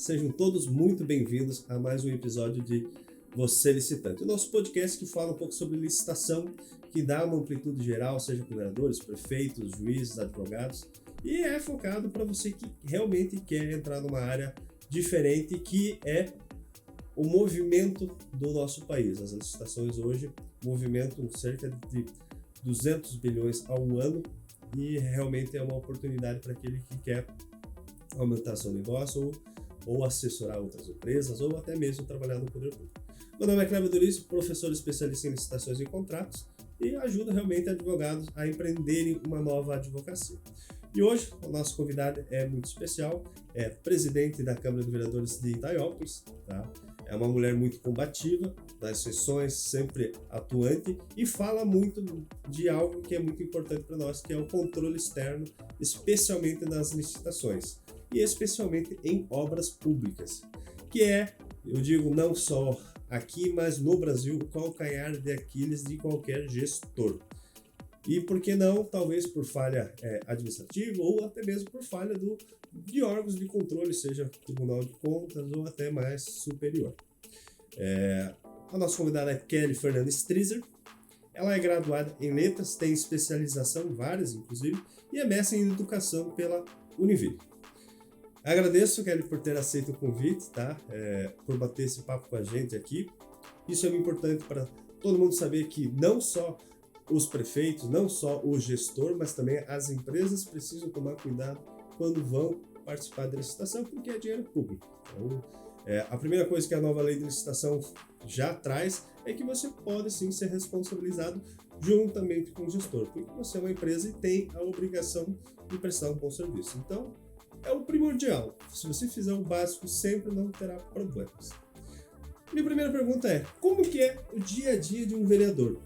sejam todos muito bem-vindos a mais um episódio de Você Licitante, o nosso podcast que fala um pouco sobre licitação, que dá uma amplitude geral, seja para vereadores, prefeitos, juízes, advogados, e é focado para você que realmente quer entrar numa área diferente, que é o movimento do nosso país. As licitações hoje movimentam cerca de 200 bilhões ao ano e realmente é uma oportunidade para aquele que quer aumentar seu negócio ou assessorar outras empresas ou até mesmo trabalhar no poder público. Meu nome é Cleber Doriz, professor especialista em licitações e contratos e ajuda realmente advogados a empreenderem uma nova advocacia. E hoje o nosso convidado é muito especial, é presidente da Câmara de Vereadores de Itaiópolis, tá? É uma mulher muito combativa, nas sessões sempre atuante e fala muito de algo que é muito importante para nós, que é o controle externo, especialmente nas licitações e especialmente em obras públicas, que é, eu digo, não só aqui, mas no Brasil, o calcanhar de Aquiles de qualquer gestor. E por que não, talvez por falha administrativa ou até mesmo por falha de órgãos de controle, seja Tribunal de Contas ou até mais superior. A nossa convidada é Kelly Fernandes Strizer. Ela é graduada em letras, tem especialização, várias inclusive, e é mestre em educação pela Univille. Agradeço, Kelly, por ter aceito o convite, tá? Por bater esse papo com a gente aqui. Isso é importante para todo mundo saber que não só os prefeitos, não só o gestor, mas também as empresas precisam tomar cuidado quando vão participar da licitação, porque é dinheiro público. Então, a primeira coisa que a nova lei de licitação já traz é que você pode sim ser responsabilizado juntamente com o gestor, porque você é uma empresa e tem a obrigação de prestar um bom serviço. Então, é o primordial. Se você fizer o básico, sempre não terá problemas. Minha primeira pergunta é, como que é o dia a dia de um vereador?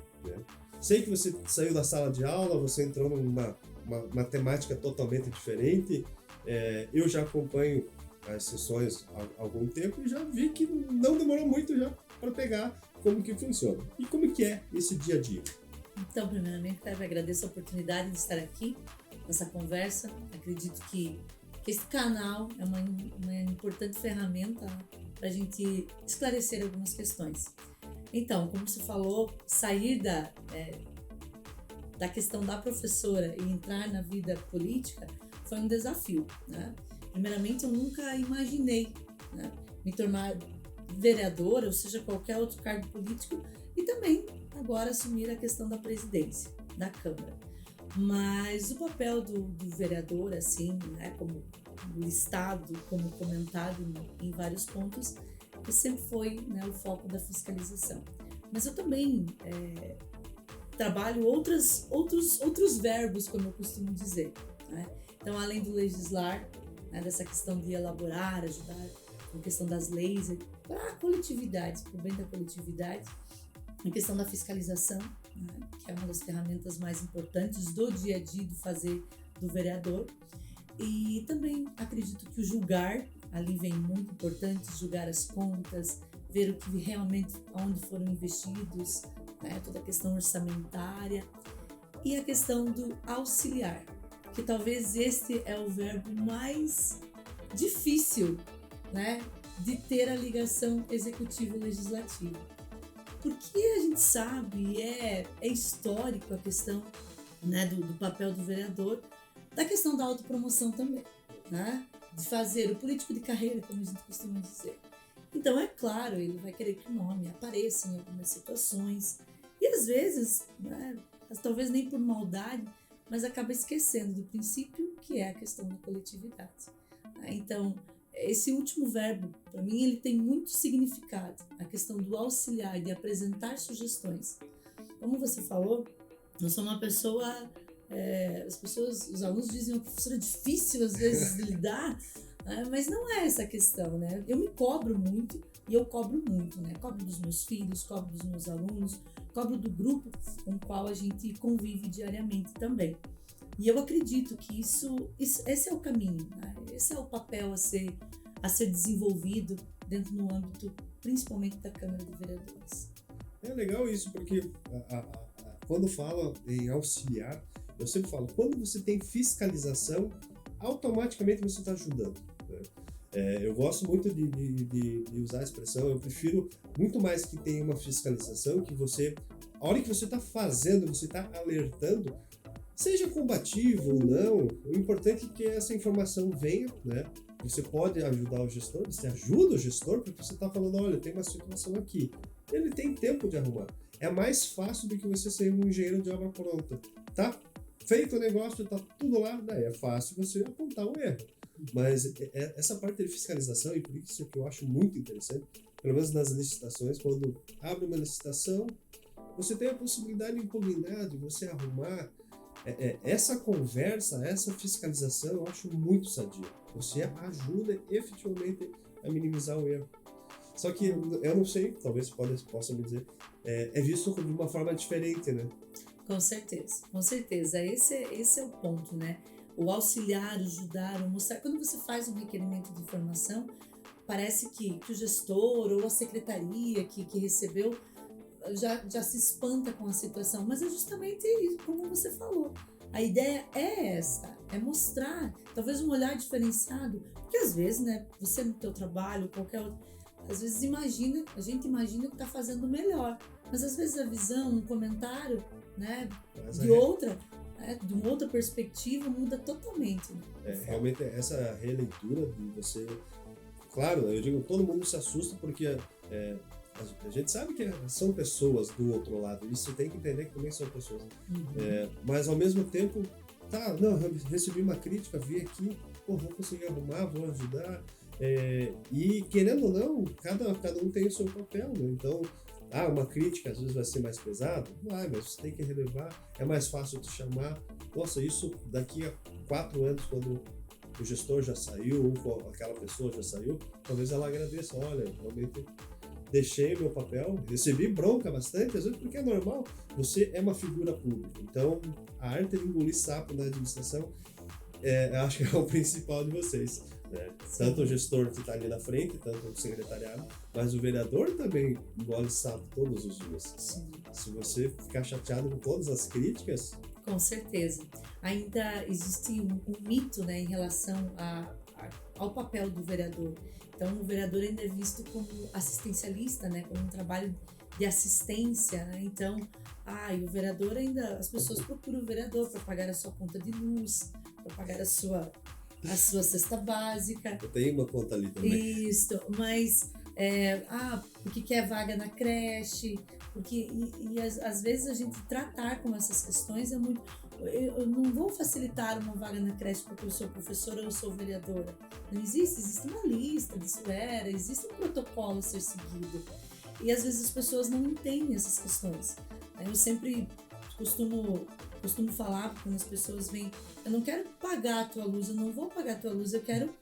Sei que você saiu da sala de aula, você entrou numa temática totalmente diferente. Eu já acompanho as sessões há algum tempo e já vi que não demorou muito já para pegar como que funciona. E como que é esse dia a dia? Então, primeiramente, eu agradeço a oportunidade de estar aqui nessa conversa. Acredito que esse canal é uma importante ferramenta para a gente esclarecer algumas questões. Então, como você falou, sair da questão da professora e entrar na vida política foi um desafio, né? Primeiramente, eu nunca imaginei, né, me tornar vereadora, ou seja, qualquer outro cargo político, e também agora assumir a questão da presidência da Câmara. Mas o papel do vereador, assim, né, como listado, como comentado em vários pontos, que sempre foi, né, o foco da fiscalização. Mas eu também trabalho outros verbos, como eu costumo dizer, né? Então, além do legislar, né, dessa questão de elaborar, ajudar na questão das leis para a coletividade, para o bem da coletividade, a questão da fiscalização, né, que é uma das ferramentas mais importantes do dia a dia do fazer do vereador. E também acredito que o julgar, ali vem muito importante, julgar as contas, ver o que realmente, onde foram investidos, né, toda a questão orçamentária e a questão do auxiliar, que talvez este é o verbo mais difícil, né, de ter a ligação executivo-legislativa. Porque a gente sabe, é histórico a questão, né, do papel do vereador, da questão da autopromoção também, né? De fazer o político de carreira, como a gente costuma dizer. Então, é claro, ele vai querer que o nome apareça em algumas situações e às vezes, né, talvez nem por maldade, mas acaba esquecendo do princípio que é a questão da coletividade. Então, esse último verbo, para mim, ele tem muito significado, a questão do auxiliar, de apresentar sugestões. Como você falou, eu sou uma pessoa... os alunos dizem uma professora difícil às vezes de lidar, né? Mas não é essa a questão, né? Eu me cobro muito e eu cobro muito, né? Cobro dos meus filhos, cobro dos meus alunos, cobro do grupo com o qual a gente convive diariamente também. E eu acredito que esse é o caminho, né? Esse é o papel a ser desenvolvido dentro do âmbito, principalmente da Câmara de Vereadores. É legal isso, porque quando fala em auxiliar, eu sempre falo, quando você tem fiscalização, automaticamente você está ajudando, né? Eu gosto muito de usar a expressão, eu prefiro muito mais que tenha uma fiscalização, que você, a hora que você está fazendo, você está alertando, seja combativo ou não, o importante é que essa informação venha, né? Você pode ajudar o gestor, você ajuda o gestor, porque você está falando, olha, tem uma situação aqui. Ele tem tempo de arrumar. É mais fácil do que você ser um engenheiro de obra pronta. Tá feito o negócio, tá tudo lá, daí é fácil você apontar o erro. Mas essa parte de fiscalização, e por isso que eu acho muito interessante, pelo menos nas licitações, quando abre uma licitação, você tem a possibilidade de impugnar, de você arrumar. Essa conversa, essa fiscalização, eu acho muito sadia. Você ajuda efetivamente a minimizar o erro. Só que eu não sei, talvez possa me dizer, é visto de uma forma diferente, né? Com certeza, com certeza. Esse é o ponto, né? O auxiliar, ajudar, o mostrar. Quando você faz um requerimento de informação, parece que o gestor ou a secretaria que recebeu já se espanta com a situação, mas é justamente isso, como você falou. A ideia é essa, é mostrar, talvez um olhar diferenciado, porque às vezes, né, você no teu trabalho, qualquer outro, às vezes a gente imagina que está fazendo melhor, mas às vezes a visão, um comentário, né, de uma outra perspectiva muda totalmente. Né? Realmente essa releitura de você, claro, eu digo, todo mundo se assusta porque a gente sabe que são pessoas do outro lado, isso tem que entender que também são pessoas. Mas ao mesmo tempo, eu recebi uma crítica, vi aqui, vou conseguir arrumar, vou ajudar. E querendo ou não, cada um tem o seu papel, né? Então, uma crítica às vezes vai ser mais pesado, mas você tem que relevar, é mais fácil te chamar. Nossa, isso daqui a 4 anos, quando o gestor já saiu, ou aquela pessoa já saiu, talvez ela agradeça, olha, realmente deixei meu papel, recebi bronca bastante, às vezes porque é normal, você é uma figura pública, então a arte de engolir sapo na administração, acho que é o principal de vocês, né? Tanto o gestor que está ali na frente, tanto o secretariado, mas o vereador também engole sapo todos os dias. Sim. Se você ficar chateado com todas as críticas... Com certeza. Ainda existe um mito, né, em relação ao papel do vereador. Então, o vereador ainda é visto como assistencialista, né, como um trabalho de assistência, né? Então, o vereador ainda, as pessoas procuram o vereador para pagar a sua conta de luz, para pagar a sua cesta básica. Eu tenho uma conta ali também. Isso, mas porque quer vaga na creche, porque às vezes a gente tratar com essas questões é muito. Eu não vou facilitar uma vaga na creche porque eu sou professora ou eu sou vereadora. Não existe uma lista de espera, existe um protocolo a ser seguido. E às vezes as pessoas não entendem essas questões. Eu sempre costumo falar quando as pessoas vêm, eu não quero pagar a tua luz, eu não vou pagar a tua luz, eu quero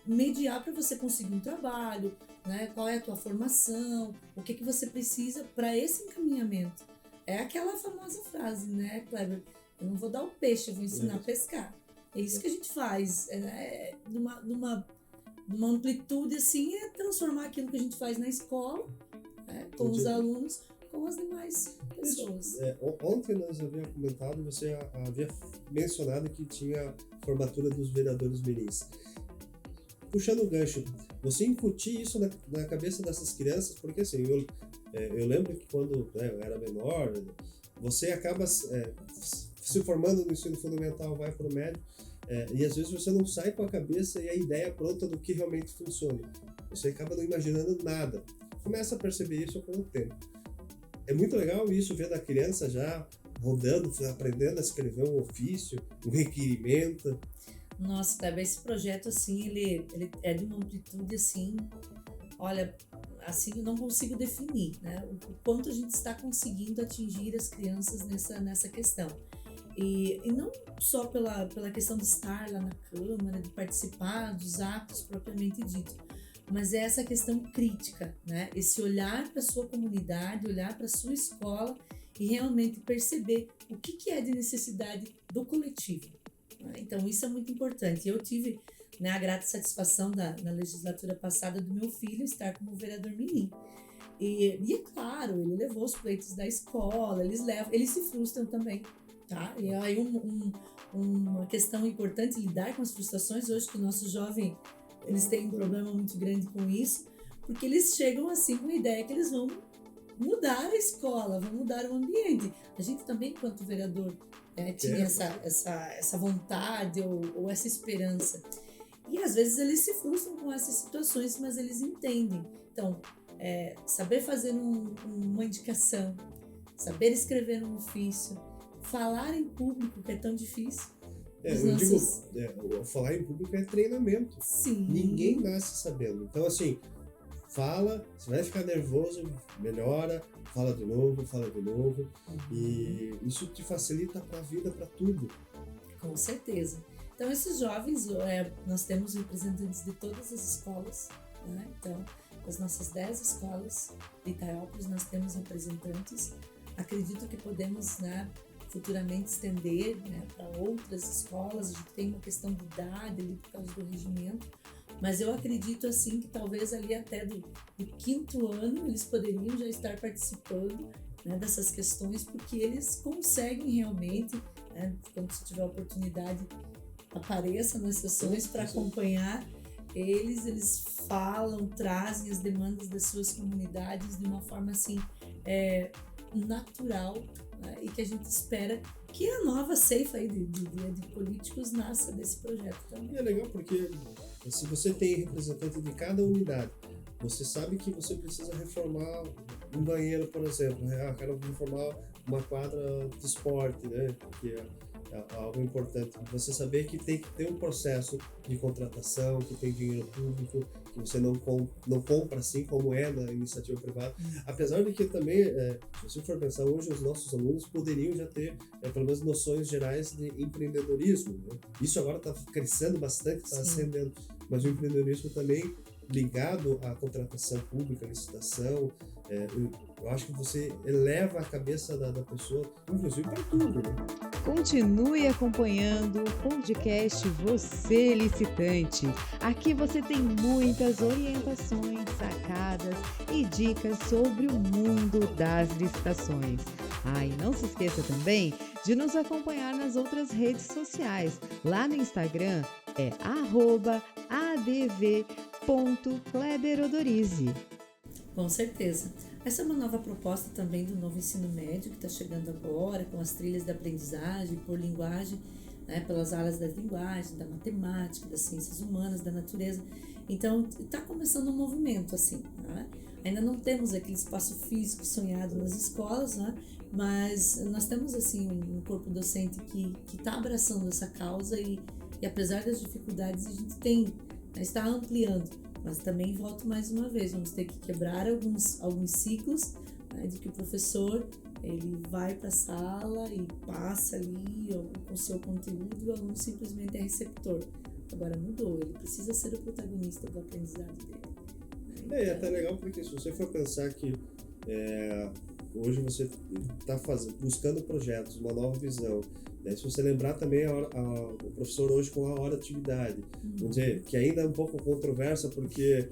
mediar para você conseguir um trabalho, né? Qual é a tua formação, o que você precisa para esse encaminhamento. É aquela famosa frase, né, Kleber? Eu não vou dar o peixe, eu vou ensinar a pescar. É isso que a gente faz. Numa amplitude assim, é transformar aquilo que a gente faz na escola, com os alunos, com as demais pessoas. Ontem nós havíamos comentado, você havia mencionado que tinha formatura dos vereadores mirins. Puxando o gancho, você incutir isso na cabeça dessas crianças, porque assim, eu lembro que quando eu era menor, você acaba se formando no ensino fundamental, vai para o médio, e às vezes você não sai com a cabeça e a ideia pronta do que realmente funciona. Você acaba não imaginando nada. Começa a perceber isso com o tempo. É muito legal isso, ver da criança já rodando, aprendendo a escrever um ofício, um requerimento. Nossa, Kleber, esse projeto, assim, ele é de uma amplitude, assim, olha, assim, eu não consigo definir, né, o quanto a gente está conseguindo atingir as crianças nessa questão. E não só pela questão de estar lá na Câmara, de participar dos atos propriamente dito, mas é essa questão crítica, né, esse olhar para a sua comunidade, olhar para a sua escola e realmente perceber o que é de necessidade do coletivo. Então, isso é muito importante. Eu tive, né, a grata satisfação na legislatura passada do meu filho estar como vereador mirim. E é claro, ele levou os pleitos da escola, eles se frustram também, tá? E aí uma questão importante, lidar com as frustrações hoje que o nosso jovem eles têm um problema muito grande com isso, porque eles chegam assim com a ideia que eles vão mudar a escola, vão mudar o ambiente. A gente também, enquanto vereador, tinha essa vontade ou essa esperança. E às vezes eles se frustram com essas situações, mas eles entendem. Então, saber fazer uma indicação, saber escrever um ofício, falar em público, que é tão difícil. Falar em público é treinamento. Sim. Ninguém nasce sabendo. Então, assim, fala, você vai ficar nervoso, melhora, fala de novo. E isso te facilita para a vida, para tudo. Com certeza. Então, esses jovens, nós temos representantes de todas as escolas, né? Então, das nossas 10 escolas de Itaiópolis, nós temos representantes. Acredito que podemos, né, futuramente estender, né, para outras escolas. A gente tem uma questão de idade ali por causa do regimento, mas eu acredito assim que talvez ali até do 5º ano eles poderiam já estar participando, né, dessas questões, porque eles conseguem realmente, né, quando você tiver a oportunidade, apareça nas sessões para acompanhar. Eles falam, trazem as demandas das suas comunidades de uma forma assim natural, né? E que a gente espera que a nova ceifa aí de políticos nasça desse projeto também. E é legal porque se você tem representante de cada unidade, você sabe que você precisa reformar um banheiro, por exemplo. Quero reformar uma quadra de esporte, né? Que é algo importante. Você saber que tem que ter um processo de contratação, que tem dinheiro público, que você não compra assim como é na iniciativa privada. Apesar de que também, se você for pensar hoje, os nossos alunos poderiam já ter, pelo menos, noções gerais de empreendedorismo, né? Isso agora está crescendo bastante, está ascendendo. Mas o empreendedorismo também ligado à contratação pública, licitação, eu acho que você eleva a cabeça da pessoa, inclusive para tudo, né? Continue acompanhando o podcast Você Licitante. Aqui você tem muitas orientações, sacadas e dicas sobre o mundo das licitações. E não se esqueça também de nos acompanhar nas outras redes sociais. Lá no Instagram é @adv.kleberodorize. Com certeza. Essa é uma nova proposta também do novo ensino médio que está chegando agora, com as trilhas de aprendizagem por linguagem, né, pelas áreas das linguagens, da matemática, das ciências humanas, da natureza. Então, está começando um movimento assim, né? Ainda não temos aquele espaço físico sonhado nas escolas, né? Mas nós temos assim um corpo docente que está abraçando essa causa e apesar das dificuldades a gente está ampliando. Mas também volto mais uma vez, vamos ter que quebrar alguns ciclos, né, de que o professor ele vai para a sala e passa ali o seu conteúdo e o aluno simplesmente é receptor. Agora mudou, ele precisa ser o protagonista do aprendizado dele. É até legal porque se você for pensar que hoje você está buscando projetos, uma nova visão, né? Se você lembrar também o professor hoje com a hora de atividade, vamos dizer, que ainda é um pouco controversa porque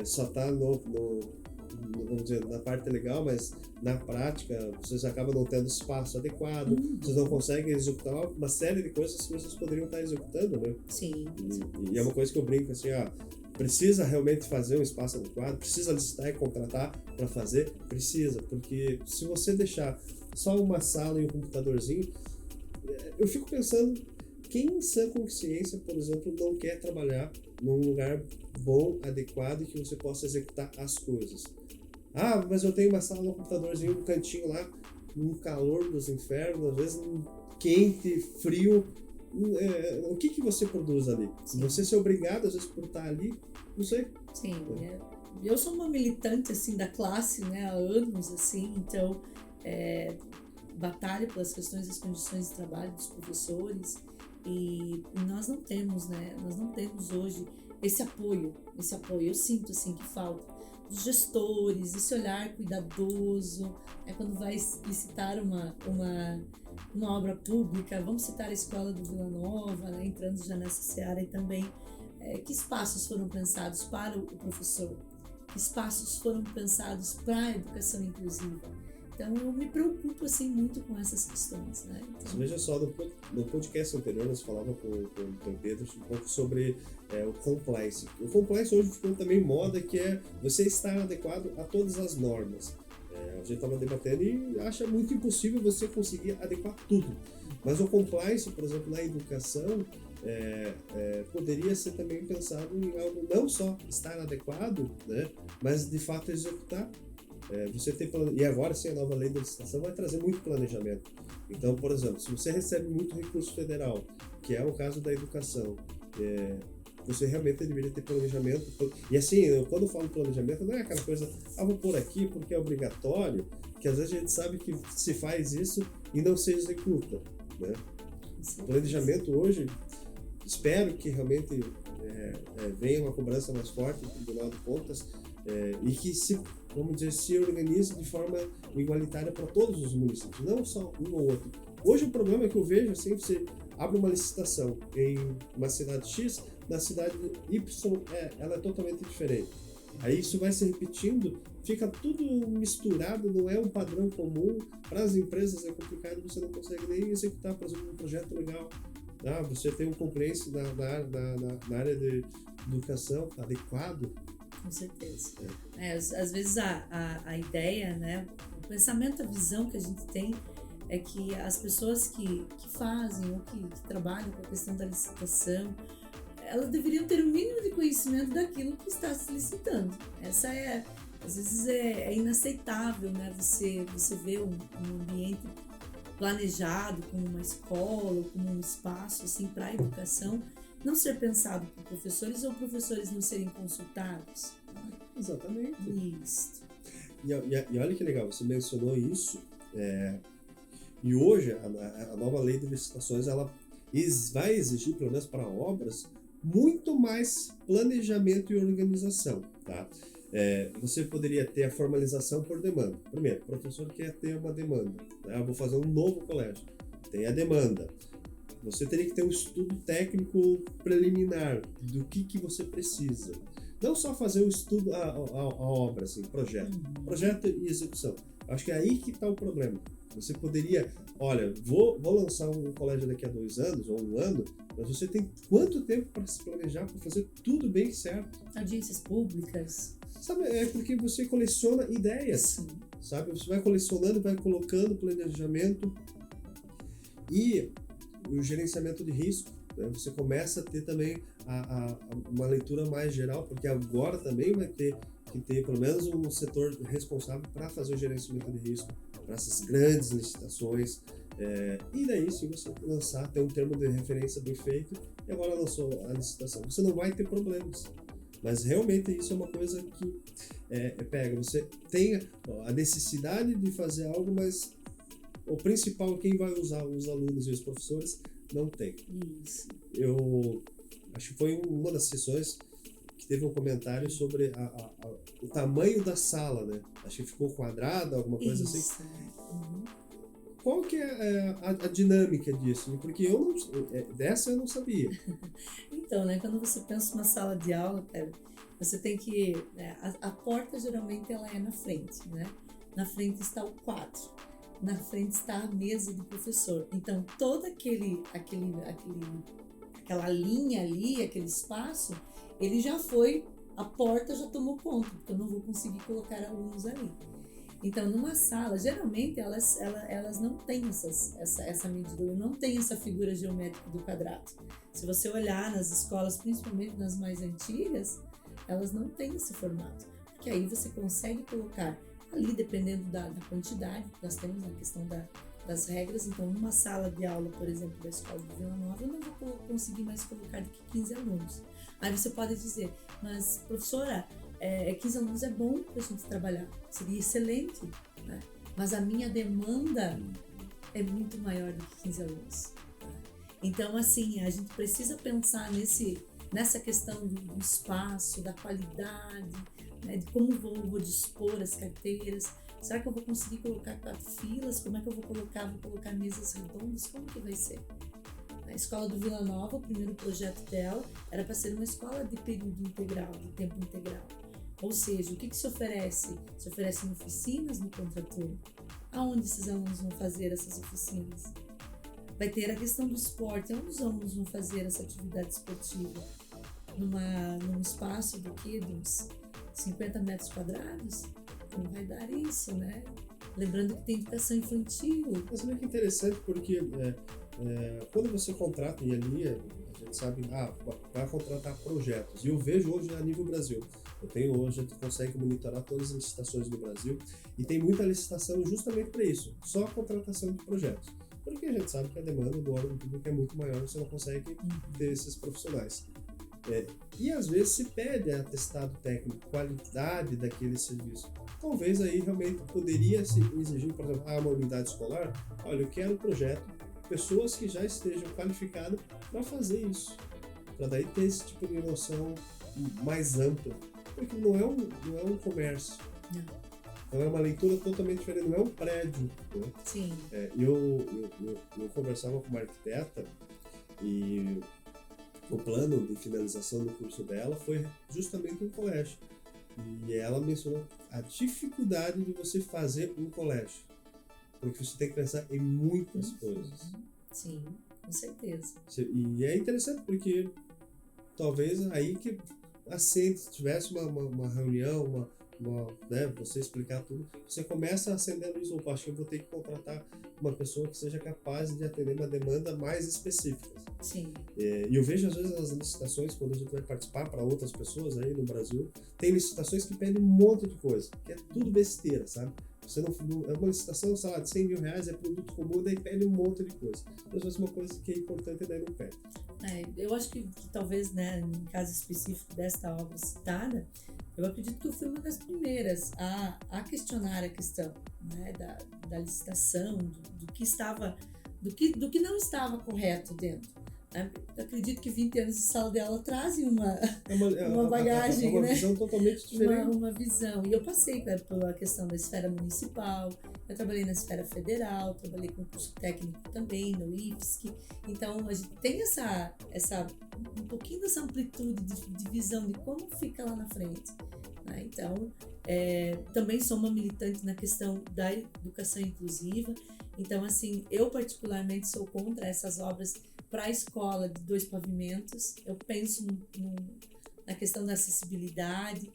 só está vamos dizer, na parte legal, mas na prática vocês acabam não tendo espaço adequado, vocês não conseguem executar uma série de coisas que vocês poderiam estar executando, né? Sim. E é uma coisa que eu brinco assim, precisa realmente fazer um espaço adequado, precisa licitar e contratar para fazer? Precisa, porque se você deixar só uma sala e um computadorzinho, eu fico pensando, quem em sã consciência, por exemplo, não quer trabalhar num lugar bom, adequado e que você possa executar as coisas? Mas eu tenho uma sala, um computadorzinho, um cantinho lá, no calor dos infernos, às vezes quente, frio. O que você produz ali? Sim. Você ser obrigado, às vezes, por estar ali, não sei. Sim, eu sou uma militante, assim, da classe, né, há anos, assim, então, batalho pelas questões das condições de trabalho dos professores e nós não temos, né, hoje esse apoio, eu sinto, assim, que falta dos gestores, esse olhar cuidadoso, quando vai licitar uma obra pública, vamos citar a escola do Vila Nova, né, entrando já nessa seara e também, que espaços foram pensados para o professor, que espaços foram pensados para a educação inclusiva. Então eu me preocupo assim muito com essas questões, né? Então, Mas veja só, no podcast anterior nós falávamos com o Pedro um pouco sobre o compliance. O compliance hoje ficou também moda, que é você estar adequado a todas as normas. A gente estava debatendo e acha muito impossível você conseguir adequar tudo. Mas o compliance, por exemplo, na educação, poderia ser também pensado em algo não só estar adequado, né, mas de fato executar. Você tem e agora sim a nova lei da licitação vai trazer muito planejamento. Então, por exemplo, se você recebe muito recurso federal, que é o caso da educação, você realmente deveria ter planejamento. E assim, quando eu falo planejamento, não é aquela coisa, vou pôr aqui porque é obrigatório, que às vezes a gente sabe que se faz isso e não se executa, né? O planejamento hoje, espero que realmente venha uma cobrança mais forte do Tribunal de Contas e que se organize de forma igualitária para todos os municípios, não só um ou outro. Hoje o problema que eu vejo, assim, você abre uma licitação em uma cidade X, na cidade Y ela é totalmente diferente. Aí isso vai se repetindo, fica tudo misturado, não é um padrão comum. Para as empresas é complicado, você não consegue nem executar, por exemplo, um projeto legal. Você tem um compliance na área de educação adequado. Com certeza. Às vezes a ideia, né, o pensamento, a visão que a gente tem é que as pessoas que fazem ou que trabalham com a questão da licitação, elas deveriam ter o mínimo de conhecimento daquilo que está se licitando. Às vezes é inaceitável, né, você ver um ambiente planejado como uma escola ou como um espaço assim para a educação não ser pensado por professores ou professores não serem consultados. Exatamente. Isso. E olha que legal, você mencionou isso, e hoje a nova lei de licitações ela vai exigir, pelo menos para obras, muito mais planejamento e organização, tá? Você poderia ter a formalização por demanda. Primeiro, o professor quer ter uma demanda, né? Eu vou fazer um novo colégio, tem a demanda. Você teria que ter um estudo técnico preliminar do que você precisa. Não só fazer o estudo, a obra, assim, projeto e execução. Acho que é aí que está o problema. Você poderia, olha, vou lançar um colégio daqui a 2 anos ou 1 ano, mas você tem quanto tempo para se planejar, para fazer tudo bem certo? Audiências públicas. Sabe, porque você coleciona ideias, Sim. sabe? Você vai colecionando, vai colocando planejamento e o gerenciamento de risco, né? Você começa a ter também uma leitura mais geral, porque agora também vai ter que ter pelo menos um setor responsável para fazer o gerenciamento de risco para essas grandes licitações, e daí se você lançar, ter um termo de referência bem feito e agora lançou a licitação, você não vai ter problemas. Mas realmente isso é uma coisa que pega, você tem a necessidade de fazer algo, mas o principal, quem vai usar, os alunos e os professores, não tem. Isso. Eu acho que foi uma das sessões que teve um comentário sobre o tamanho da sala, né? Acho que ficou quadrada, alguma coisa Isso. assim. Uhum. Qual que é a dinâmica disso? Porque dessa eu não sabia. Então, né, quando você pensa numa sala de aula, você tem que... a porta, geralmente, ela é na frente, né? Na frente está o quadro. Na frente está a mesa do professor. Então, toda aquela linha ali, aquele espaço, ele já foi, a porta já tomou conta, porque eu não vou conseguir colocar alunos ali. Então, numa sala, geralmente, elas não têm essa medida, não tem essa figura geométrica do quadrado. Se você olhar nas escolas, principalmente nas mais antigas, elas não têm esse formato. Porque aí você consegue colocar ali, dependendo da quantidade, nós temos a questão das regras. Então, numa sala de aula, por exemplo, da escola de Vila Nova, eu não vou conseguir mais colocar do que 15 alunos. Aí você pode dizer, mas professora, 15 alunos é bom para a gente trabalhar, seria excelente, né? Mas a minha demanda é muito maior do que 15 alunos. Né? Então, assim, a gente precisa pensar nessa questão do espaço, da qualidade, né, de como vou dispor as carteiras. Será que eu vou conseguir colocar 4 filas? Como é que eu vou colocar mesas redondas? Como que vai ser? A escola do Vila Nova, o primeiro projeto dela, era para ser uma escola de período integral, de tempo integral. Ou seja, o que se oferece? Se oferecem oficinas no contraturno. Aonde esses alunos vão fazer essas oficinas? Vai ter a questão do esporte. Onde os alunos vão fazer essa atividade esportiva? Num espaço de uns 50 metros quadrados? Não vai dar isso, né? Lembrando que tem educação infantil. Mas olha que interessante, porque quando você contrata, e ali a gente sabe, vai contratar projetos. E eu vejo hoje a nível Brasil. A gente consegue monitorar todas as licitações do Brasil e tem muita licitação justamente para isso, só a contratação de projetos. Porque a gente sabe que a demanda do órgão público é muito maior, você não consegue ter esses profissionais. E às vezes se pede atestado técnico, qualidade daquele serviço. Talvez aí realmente poderia se exigir, por exemplo, uma unidade escolar, olha, eu quero um projeto, pessoas que já estejam qualificadas para fazer isso, para daí ter esse tipo de noção mais ampla, porque não é um comércio. Não. Então é uma leitura totalmente diferente, não é um prédio. Né? Sim. Eu conversava com uma arquiteta e o plano de finalização do curso dela foi justamente um colégio. E ela mencionou a dificuldade de você fazer um colégio, porque você tem que pensar em muitas coisas. Sim, com certeza. E é interessante porque talvez aí que se tivesse uma reunião, né, você explicar tudo, você começa a acender a luz, acho que eu vou ter que contratar uma pessoa que seja capaz de atender uma demanda mais específica. Sim. E eu vejo às vezes as licitações, quando a gente vai participar para outras pessoas aí no Brasil, tem licitações que pedem um monte de coisa, que é tudo besteira, sabe? Você não é uma licitação, sei lá, de 100 mil reais, é produto comum, daí pede um monte de coisa. Às vezes uma coisa que é importante, daí não pede. Eu acho que talvez, né, no caso específico desta obra citada, eu acredito que eu fui uma das primeiras a questionar a questão, né, da licitação, do que não estava correto dentro. Eu acredito que 20 anos de sala de aula trazem uma bagagem, uma né? visão totalmente diferente. Uma visão. E eu passei pela questão da esfera municipal, eu trabalhei na esfera federal, trabalhei com curso técnico também, no IFSC. Então, a gente tem um pouquinho dessa amplitude de visão de como fica lá na frente. Né? Então, também sou uma militante na questão da educação inclusiva. Então, assim, eu particularmente sou contra essas obras para a escola de 2 pavimentos. Eu penso na questão da acessibilidade.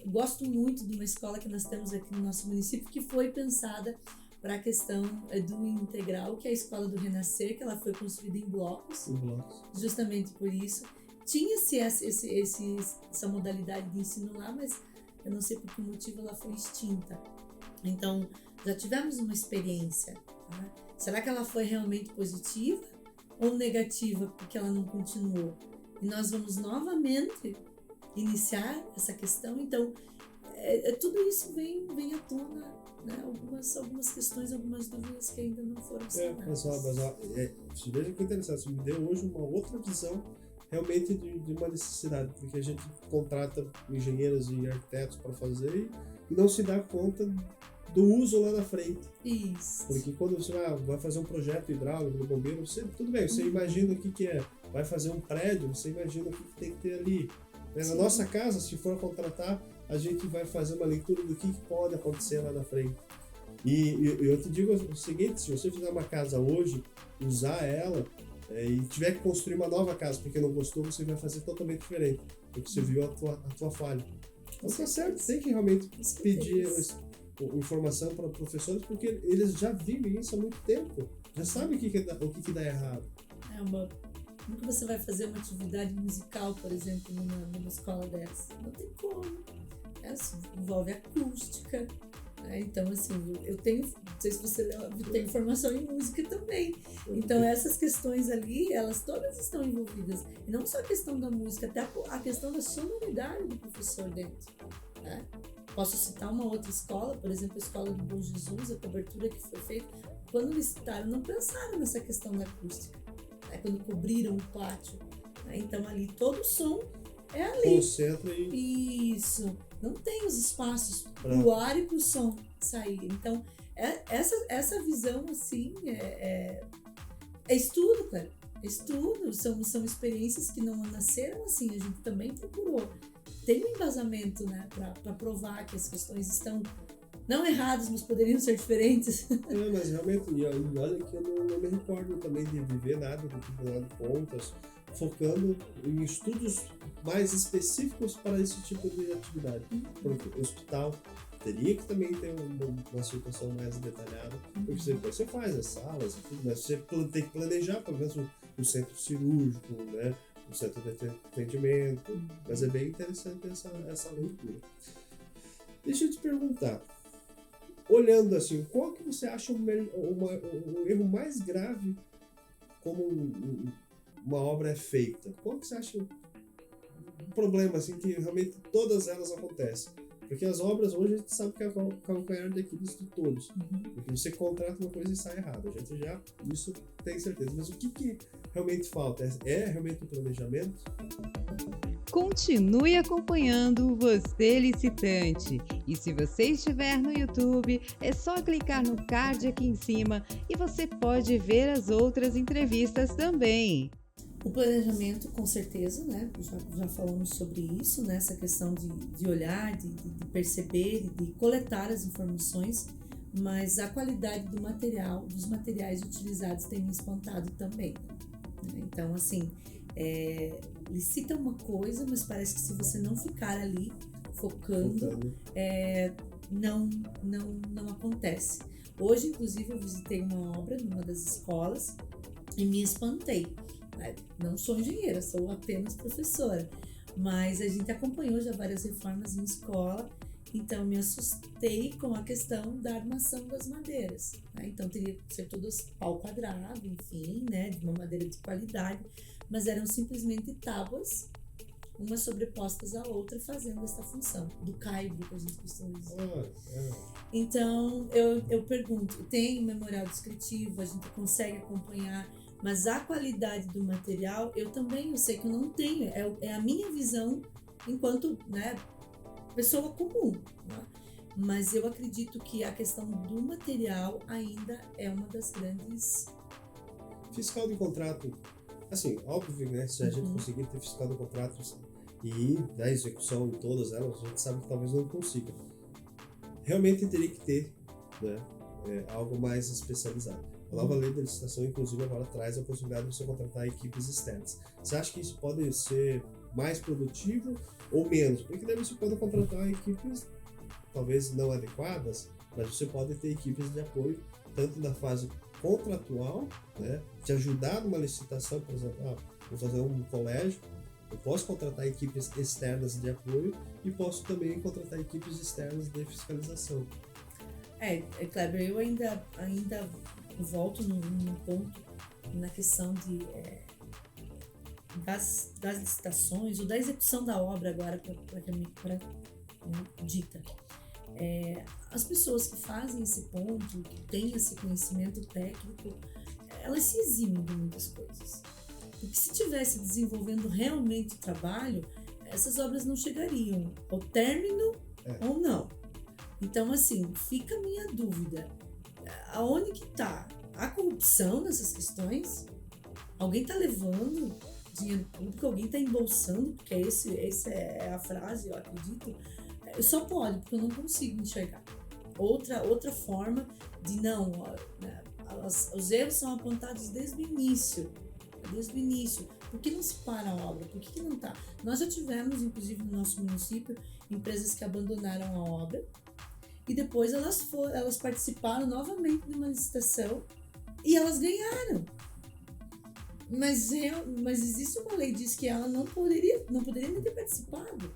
Gosto muito de uma escola que nós temos aqui no nosso município, que foi pensada para a questão do integral, que é a escola do Renascer, que ela foi construída em blocos. Justamente por isso. Tinha-se essa modalidade de ensino lá, mas eu não sei por que motivo ela foi extinta. Então, já tivemos uma experiência. Né? Será que ela foi realmente positiva ou negativa porque ela não continuou? E nós vamos novamente iniciar essa questão. Então, tudo isso vem à tona, né? Algumas questões, algumas dúvidas que ainda não foram sanadas. Você veja que interessante, você me deu hoje uma outra visão realmente de uma necessidade, porque a gente contrata engenheiros e arquitetos para fazer e não se dá conta do uso lá na frente. Isso. Porque quando você vai fazer um projeto hidráulico do bombeiro, tudo bem, você imagina o que é. Vai fazer um prédio, você imagina o que tem que ter ali. Na nossa casa, se for contratar, a gente vai fazer uma leitura do que pode acontecer lá na frente. E eu te digo o seguinte, se você fizer uma casa hoje, usar ela, e tiver que construir uma nova casa porque não gostou, você vai fazer totalmente diferente, porque você viu a tua falha. Então tá certo, tem que realmente pedir informação para professores, porque eles já vivem isso há muito tempo, já sabem o que dá errado. Como que você vai fazer uma atividade musical, por exemplo, numa escola dessa? Não tem como. Isso envolve acústica. Né? Então, assim, eu tenho, não sei se você tem formação em música também. Então, essas questões ali, elas todas estão envolvidas. E não só a questão da música, até a questão da sonoridade do professor dentro. Né? Posso citar uma outra escola, por exemplo, a Escola do Bom Jesus, a cobertura que foi feita. Quando licitaram, não pensaram nessa questão da acústica. Né? Quando cobriram o pátio. Né? Então, ali, todo o som é ali. Concentra e... Isso. Não tem os espaços para o ar e para o som sair. Então, essa visão, assim, é estudo, cara. É estudo. São experiências que não nasceram assim. A gente também procurou. Tem um embasamento, né, para provar que as questões estão não errados, mas poderiam ser diferentes. Mas realmente, e olha que eu não me recordo também de viver nada do Tribunal de Contas, focando em estudos mais específicos para esse tipo de atividade. Porque o hospital teria que também ter uma situação mais detalhada, porque você faz as salas, mas você tem que planejar, pelo menos, o centro cirúrgico, né? O centro de atendimento, mas é bem interessante essa leitura. Deixa eu te perguntar, olhando assim, qual que você acha o erro mais grave como uma obra é feita? Qual que você acha um problema assim, que realmente todas elas acontecem? Porque as obras hoje a gente sabe que é o calcanhar de Aquiles de todos. Porque você contrata uma coisa e sai errado. A gente já, isso tem certeza. Mas o que realmente falta? É realmente o planejamento? Continue acompanhando Você Licitante. E se você estiver no YouTube, é só clicar no card aqui em cima e você pode ver as outras entrevistas também. O planejamento, com certeza, né? Já falamos sobre isso, né? Essa questão de olhar, de perceber, de coletar as informações, mas a qualidade do material, dos materiais utilizados tem me espantado também. Né? Então, assim, licita uma coisa, mas parece que se você não ficar ali focando, não acontece. Hoje, inclusive, eu visitei uma obra numa das escolas e me espantei. Não sou engenheira, sou apenas professora, mas a gente acompanhou já várias reformas em escola, então me assustei com a questão da armação das madeiras. Né? Então teria que ser todas pau quadrado, enfim, né, de uma madeira de qualidade, mas eram simplesmente tábuas, umas sobrepostas à outra, fazendo essa função do caibro que a gente costuma dizer. Então eu pergunto, tem um memorial descritivo, a gente consegue acompanhar, mas a qualidade do material, eu sei que eu não tenho, é a minha visão enquanto, né, pessoa comum, né? Mas eu acredito que a questão do material ainda é uma das grandes... Fiscal de contrato, assim, óbvio, né, se a gente conseguir ter fiscal de contrato e da execução em todas elas, a gente sabe que talvez não consiga. Realmente teria que ter, né, algo mais especializado. A nova lei da licitação, inclusive, agora traz a possibilidade de você contratar equipes externas. Você acha que isso pode ser mais produtivo ou menos? Porque daí você pode contratar equipes talvez não adequadas, mas você pode ter equipes de apoio, tanto na fase contratual, né, te ajudar numa licitação, por exemplo, vou fazer um colégio, eu posso contratar equipes externas de apoio e posso também contratar equipes externas de fiscalização. Kleber, eu ainda volto num ponto na questão das licitações ou da execução da obra agora para dita. As pessoas que fazem esse ponto, que têm esse conhecimento técnico, elas se eximem de muitas coisas. Porque se estivesse desenvolvendo realmente o trabalho, essas obras não chegariam ao término ou não. Então, assim, fica a minha dúvida. Aonde que está a corrupção nessas questões? Alguém está levando dinheiro público, alguém está embolsando, porque essa é a frase, eu acredito. Só pode, porque eu não consigo enxergar. Outra forma de não... os erros são apontados desde o início. Por que não se para a obra? Por que não está? Nós já tivemos, inclusive no nosso município, empresas que abandonaram a obra e depois elas participaram novamente de uma licitação e elas ganharam. Mas existe uma lei que diz que ela não poderia nem ter participado.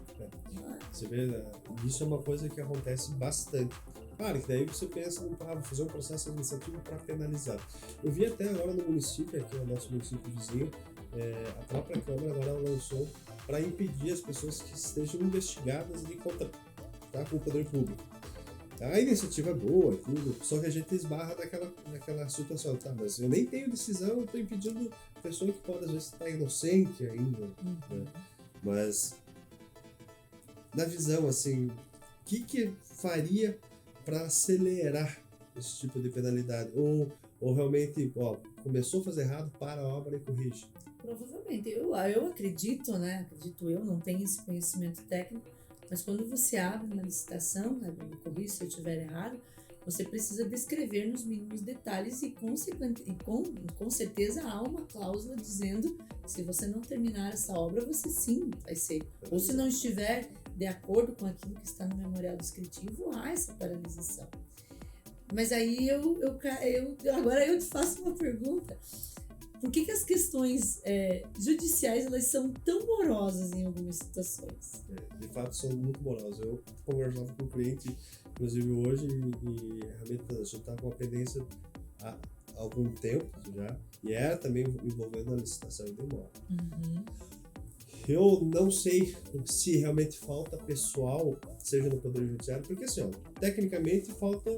Você vê, isso é uma coisa que acontece bastante. Claro que daí você pensa, vou fazer um processo administrativo para penalizar. Eu vi até agora no município, aqui no nosso município vizinho, a própria Câmara agora lançou para impedir as pessoas que estejam investigadas de contratar com o poder público. A iniciativa é boa, tudo, só que a gente esbarra naquela situação, tá? Mas eu nem tenho decisão, eu estou impedindo a pessoa que pode às vezes estar inocente ainda, né? Mas na visão, assim, o que faria para acelerar esse tipo de penalidade? Ou realmente, começou a fazer errado, para a obra e corrige? Provavelmente. Eu acredito, né? Não tenho esse conhecimento técnico, Mas quando você abre uma licitação, né, me corrija se eu estiver errado, você precisa descrever nos mínimos detalhes e com certeza há uma cláusula dizendo que se você não terminar essa obra, você sim vai ser. Ou se não estiver de acordo com aquilo que está no memorial descritivo, há essa paralisação. Mas aí agora eu te faço uma pergunta. Por que as questões judiciais elas são tão morosas em algumas situações? De fato, são muito morosas. Eu conversava com um cliente, inclusive hoje, e realmente a gente está com uma pendência há algum tempo já, e era também envolvendo a licitação e demora. Uhum. Eu não sei se realmente falta pessoal, seja no Poder Judiciário, porque assim, tecnicamente falta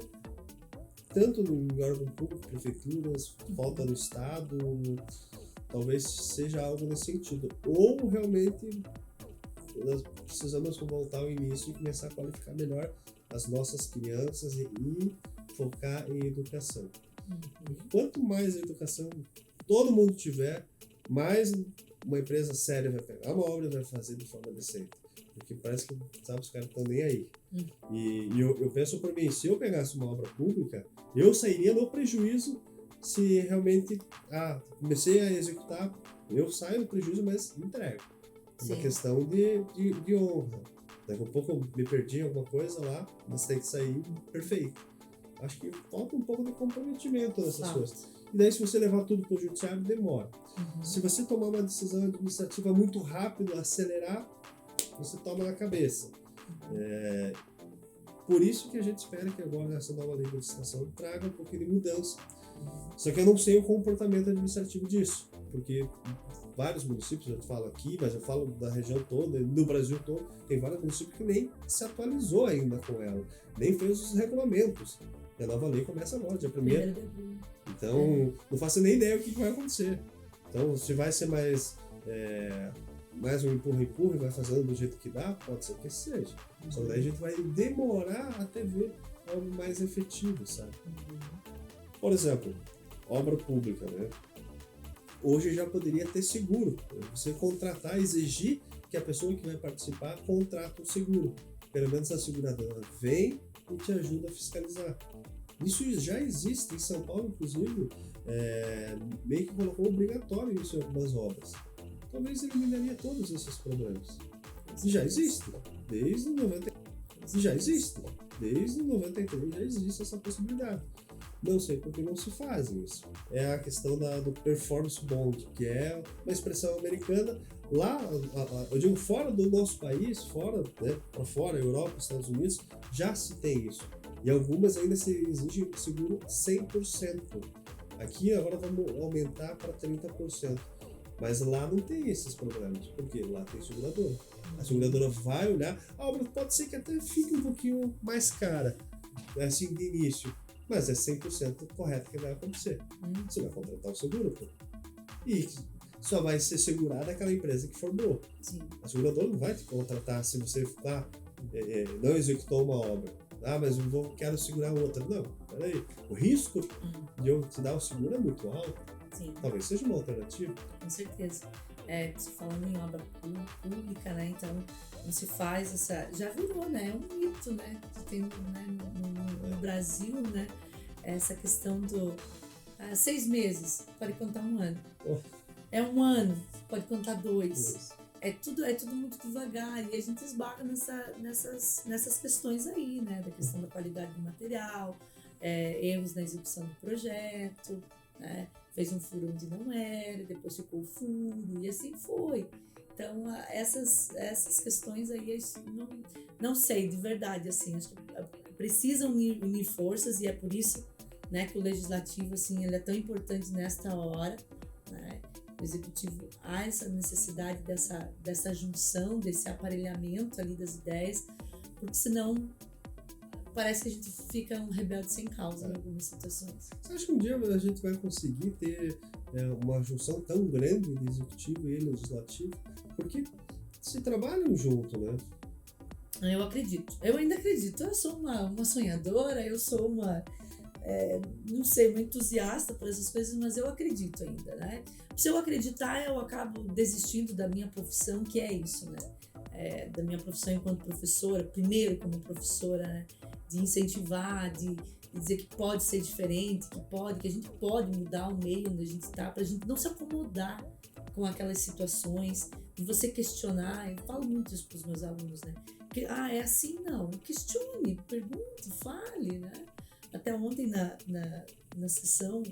tanto em órgão público, prefeituras, falta no Estado, talvez seja algo nesse sentido. Ou realmente nós precisamos voltar ao início e começar a qualificar melhor as nossas crianças e focar em educação. Quanto mais educação todo mundo tiver, mais uma empresa séria vai pegar uma obra e vai fazer de forma decente. Porque parece que, sabe, os caras estão nem aí. E eu penso por mim, se eu pegasse uma obra pública, eu sairia no prejuízo se realmente comecei a executar, eu saio no prejuízo, mas entrego. Uma questão de honra. Daqui a pouco eu me perdi em alguma coisa lá, mas tem que sair perfeito. Acho que falta um pouco de comprometimento nessas coisas. E daí, se você levar tudo para o judiciário, demora. Se você tomar uma decisão administrativa muito rápido, acelerar, você toma na cabeça. Por isso que a gente espera que agora essa nova lei de licitação traga um pouquinho de mudança. Só que eu não sei o comportamento administrativo disso, porque vários municípios, eu falo aqui, mas eu falo da região toda, no Brasil todo, tem vários municípios que nem se atualizou ainda com ela, nem fez os regulamentos. E a nova lei começa agora, dia 1º. Então, não faço nem ideia o que vai acontecer. Então, se vai ser mais um empurra-empurra e vai fazendo do jeito que dá, pode ser que seja. Só que daí a gente vai demorar até ver algo mais efetivo, sabe? Por exemplo, obra pública, né? Hoje já poderia ter seguro. Você contratar, exigir que a pessoa que vai participar contrate um seguro. Pelo menos a seguradora vem e te ajuda a fiscalizar. Isso já existe em São Paulo, inclusive, meio que colocou obrigatório isso em algumas obras. Talvez eliminaria todos esses problemas. E já existe, desde 93. Já existe essa possibilidade. Não sei por que não se faz isso. É a questão do performance bond, que é uma expressão americana. Lá, eu digo fora do nosso país, fora, né, para fora, Europa, Estados Unidos, já se tem isso. E algumas ainda se exigem seguro 100%. Aqui agora vamos aumentar para 30%. Mas lá não tem esses problemas, porque lá tem seguradora. A seguradora vai olhar, a obra pode ser que até fique um pouquinho mais cara, assim, de início, mas é 100% correto que vai acontecer. Você vai contratar o seguro, pô. E só vai ser segurada aquela empresa que for boa. Sim. A seguradora não vai te contratar se você não executou uma obra. Mas eu quero segurar outra. Não, peraí. O risco de eu te dar o seguro é muito alto. Sim. Talvez seja uma alternativa. Com certeza. Falando em obra pública, né? Então, não se faz essa... Já virou, né? É um mito, né? Que tem, né? No Brasil, né? Essa questão do... 6 meses, pode contar 1 ano. É 1 ano, pode contar 2. É tudo muito devagar e a gente esbarra nessas questões aí, né? Da questão da qualidade do material, erros na execução do projeto, né? Fez um furo onde não era, depois ficou o furo e assim foi. Então, essas questões aí, não sei, de verdade, assim, acho que precisam unir forças e é por isso, né, que o legislativo, assim, ele é tão importante nesta hora, né? O executivo há essa necessidade dessa junção, desse aparelhamento ali das ideias, porque senão parece que a gente fica um rebelde sem causa em algumas situações. Você acha que um dia a gente vai conseguir ter uma junção tão grande de executivo e legislativo? Porque se trabalham junto, né? Eu acredito. Eu ainda acredito. Eu sou uma sonhadora, eu sou uma entusiasta por essas coisas, mas eu acredito ainda, né? Se eu acreditar, eu acabo desistindo da minha profissão, que é isso, né? da minha profissão enquanto professora, primeiro como professora, né? De incentivar, de dizer que pode ser diferente, que a gente pode mudar o meio onde a gente está, para a gente não se acomodar com aquelas situações, de você questionar. Eu falo muito isso para os meus alunos, né? Que, é assim, não, questione, pergunte, fale, né? Até ontem na sessão,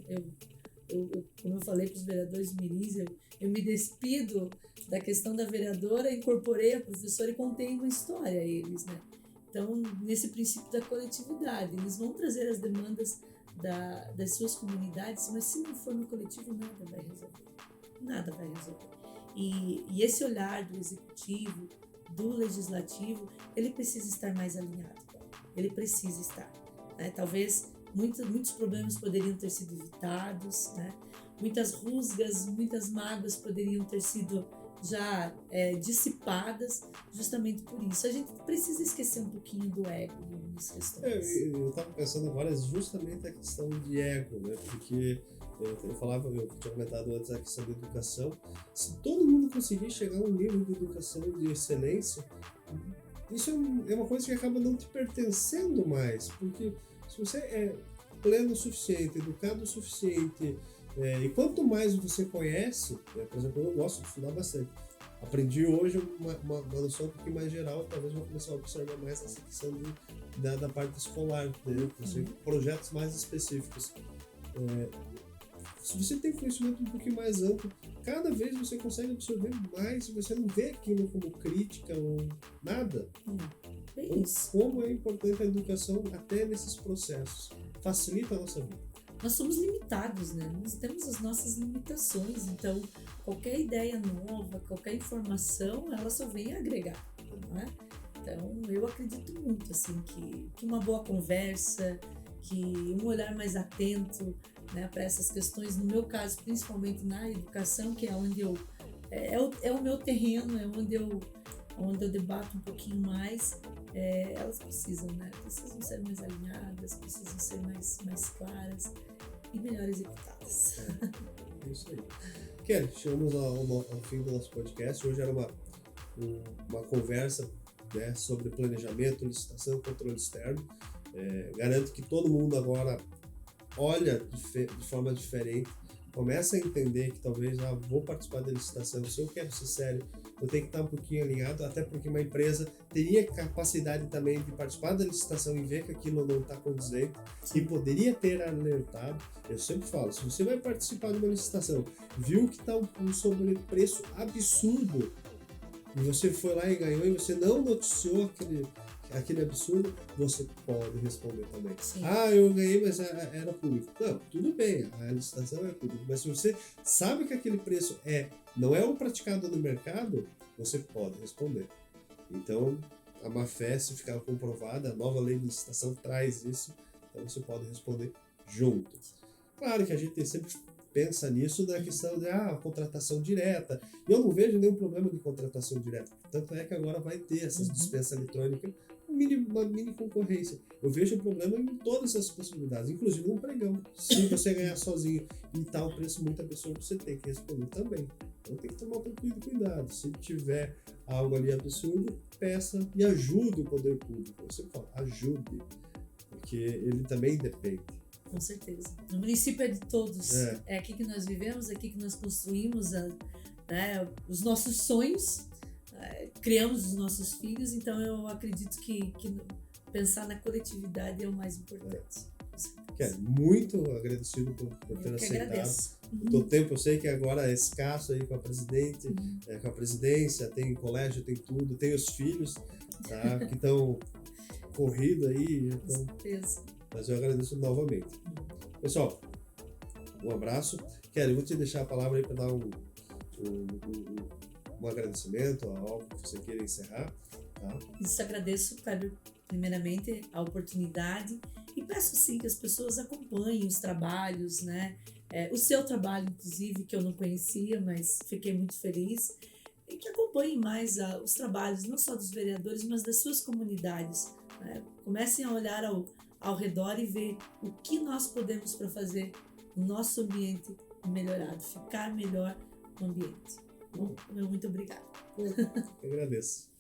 como eu falei para os vereadores mirins, eu me despido da questão da vereadora, incorporei a professora e contei uma história a eles, né? Então, nesse princípio da coletividade, eles vão trazer as demandas das suas comunidades, mas se não for no coletivo, nada vai resolver. Nada vai resolver. E esse olhar do executivo, do legislativo, ele precisa estar mais alinhado. Ele precisa estar. Né? Talvez muitos problemas poderiam ter sido evitados, né? Muitas rusgas, muitas mágoas poderiam ter sido já dissipadas justamente por isso. A gente precisa esquecer um pouquinho do ego em algumas questões. Eu estava pensando agora justamente a questão de ego, né? Porque eu tinha comentado antes a questão da educação. Se todo mundo conseguir chegar a um nível de educação de excelência, isso é uma coisa que acaba não te pertencendo mais, porque se você é pleno o suficiente, educado o suficiente, e quanto mais você conhece, por exemplo, eu gosto de estudar bastante. Aprendi hoje uma noção um pouquinho mais geral, talvez vou começar a observar mais essa questão da parte escolar, né? Projetos mais específicos. Se você tem conhecimento um pouquinho mais amplo, cada vez você consegue absorver mais, você não vê aquilo como crítica ou nada. É isso. Como é importante a educação até nesses processos. Facilita a nossa vida. Nós somos limitados, né? Nós temos as nossas limitações, então qualquer ideia nova, qualquer informação, ela só vem agregar, não é? Então eu acredito muito, assim, que uma boa conversa, que um olhar mais atento, né, para essas questões, no meu caso, principalmente na educação, que é onde é o meu terreno, é onde eu debato um pouquinho mais, elas precisam, né? Precisam ser mais alinhadas, precisam ser mais claras e melhor executadas. É isso aí. Kelly, chegamos ao fim do nosso podcast. Hoje era uma conversa, né, sobre planejamento, licitação, controle externo. Garanto que todo mundo agora olha de forma diferente, começa a entender que talvez vou participar da licitação, se eu quero ser sério, eu tenho que estar um pouquinho alinhado, até porque uma empresa teria capacidade também de participar da licitação e ver que aquilo não está condizente e poderia ter alertado. Eu sempre falo, se você vai participar de uma licitação, viu que está um sobrepreço absurdo e você foi lá e ganhou e você não noticiou aquele absurdo, você pode responder também. Sim. Eu ganhei, mas era público. Não, tudo bem, a licitação é pública, mas se você sabe que aquele preço não é o praticado no mercado, você pode responder. Então, a má-fé, se ficar comprovada, a nova lei de licitação traz isso, então você pode responder junto. Claro que a gente sempre pensa nisso na questão de contratação direta. E eu não vejo nenhum problema de contratação direta. Tanto é que agora vai ter essas dispensas eletrônicas, uma mini concorrência. Eu vejo o problema em todas essas possibilidades, inclusive no pregão. Se você ganhar sozinho e está um preço muito absurdo, você tem que responder também. Então tem que tomar um pouquinho de cuidado. Se tiver algo ali absurdo, peça e ajude o poder público. Você fala, ajude, porque ele também depende. Com certeza. O município é de todos. É aqui que nós vivemos, é aqui que nós construímos os nossos sonhos, criamos os nossos filhos, então eu acredito que pensar na coletividade é o mais importante. Muito agradecido por ter aceitado. O teu tempo, eu sei que agora é escasso aí com a presidente, com a presidência, tem colégio, tem tudo, tem os filhos, tá, que estão corridos aí. Com certeza. Mas eu agradeço novamente. Pessoal, um abraço. Kelly, vou te deixar a palavra aí para dar um agradecimento a algo que você queira encerrar. Tá? Isso, agradeço, Kleber, primeiramente, a oportunidade e peço sim que as pessoas acompanhem os trabalhos, né? O seu trabalho, inclusive, que eu não conhecia, mas fiquei muito feliz, e que acompanhem mais os trabalhos, não só dos vereadores, mas das suas comunidades. Né? Comecem a olhar ao redor e ver o que nós podemos para fazer o nosso ambiente melhorado, ficar melhor no ambiente. Bom, muito obrigada. Eu agradeço.